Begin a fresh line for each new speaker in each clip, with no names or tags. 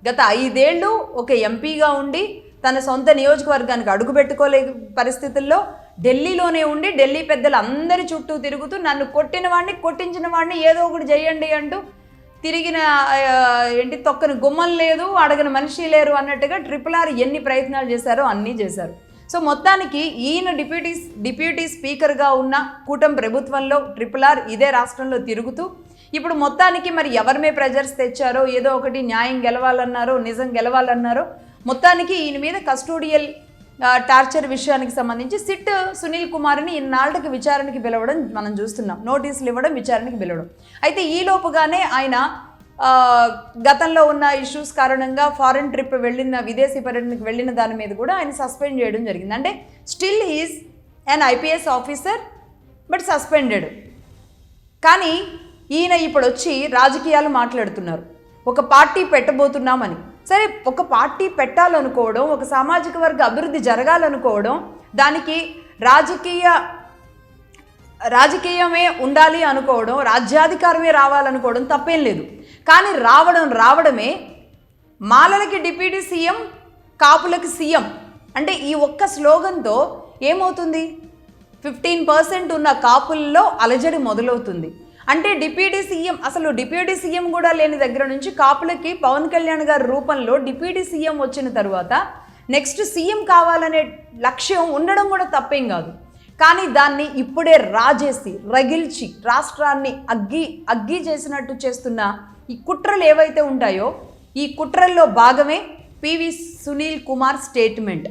గత 5 ఏళ్ళు ఒక ఎంపీగా ఉండి తన సొంత నియోజకవర్గానికి అడుగుపెట్టుకోలే పరిస్థితుల్లో ఢిల్లీలోనే ఉండి ఢిల్లీ పెద్దలు అందరి చుట్టూ తిరుగుతూ నన్ను కొట్టిన వాడిని కొట్టించిన వాడిని ఏదో ఒకటి చేయండి అంటూ తిరిగిన తొక్కని గుమ్మం లేదు, అడగని మనిషి లేరు అన్నట్టుగా RRR ఎన్ని ప్రయత్నాలు చేశారో అన్నీ చేశారు. సో మొత్తానికి ఈయన డిప్యూటీ స్పీకర్గా ఉన్న కూటమి ప్రభుత్వంలో RRR ఇదే రాష్ట్రంలో తిరుగుతూ ఇప్పుడు మొత్తానికి మరి ఎవరిమే ప్రెజర్స్ తెచ్చారో, ఏదో ఒకటి న్యాయం గెలవాలన్నారో, నిజం గెలవాలన్నారో, మొత్తానికి ఈయన మీద కస్టోడియల్ టార్చర్ విషయానికి సంబంధించి సిట్ సునీల్ కుమార్ని ఇన్నాళ్ళకి విచారణకి పిలవడం మనం చూస్తున్నాం. నోటీసులు ఇవ్వడం, విచారణకి పిలవడం. అయితే ఈలోపుగానే ఆయన గతంలో ఉన్న ఇష్యూస్ కారణంగా ఫారెన్ ట్రిప్ వెళ్ళిన, విదేశీ పర్యటనకు వెళ్ళిన దాని మీద కూడా ఆయన సస్పెండ్ చేయడం జరిగింది. అంటే still he's an IPS officer but suspended. కానీ ఈయన ఇప్పుడు వచ్చి రాజకీయాలు మాట్లాడుతున్నారు, ఒక పార్టీ పెట్టబోతున్నామని. సరే, ఒక పార్టీ పెట్టాలనుకోవడం, ఒక సామాజిక వర్గ అభివృద్ధి జరగాలనుకోవడం, దానికి రాజకీయమే ఉండాలి అనుకోవడం, రాజ్యాధికారమే రావాలనుకోవడం తప్పేం లేదు. కానీ రావడమే మాలలకి డిప్యూటీ సీఎం, కాపులకి సీఎం అంటే ఈ ఒక్క స్లోగన్తో ఏమవుతుంది? 15% ఉన్న కాపుల్లో అలజడి మొదలవుతుంది. అంటే డిప్యూటీ సీఎం కూడా లేని దగ్గర నుంచి కాపులకి పవన్ కళ్యాణ్ గారి రూపంలో డిప్యూటీ సీఎం వచ్చిన తర్వాత నెక్స్ట్ సీఎం కావాలనే లక్ష్యం ఉండడం కూడా తప్పేం కాదు. కానీ దాన్ని ఇప్పుడే రాజేసి రగిల్చి రాష్ట్రాన్ని అగ్గి చేసినట్టు చేస్తున్న ఈ కుట్రలు ఏవైతే ఉంటాయో, ఈ కుట్రల్లో భాగమే PV Sunil Kumar statement.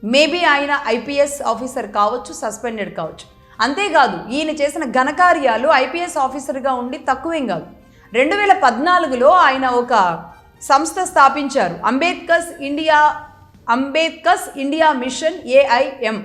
Maybe ఆయన IPS ఆఫీసర్ కావచ్చు, సస్పెండెడ్ కావచ్చు. అంతేకాదు, ఈయన చేసిన ఘనకార్యాలు IPS ఆఫీసర్గా ఉండి తక్కువేం కాదు. 2014లో ఆయన ఒక సంస్థ స్థాపించారు, అంబేద్కర్స్ ఇండియా మిషన్ AIM.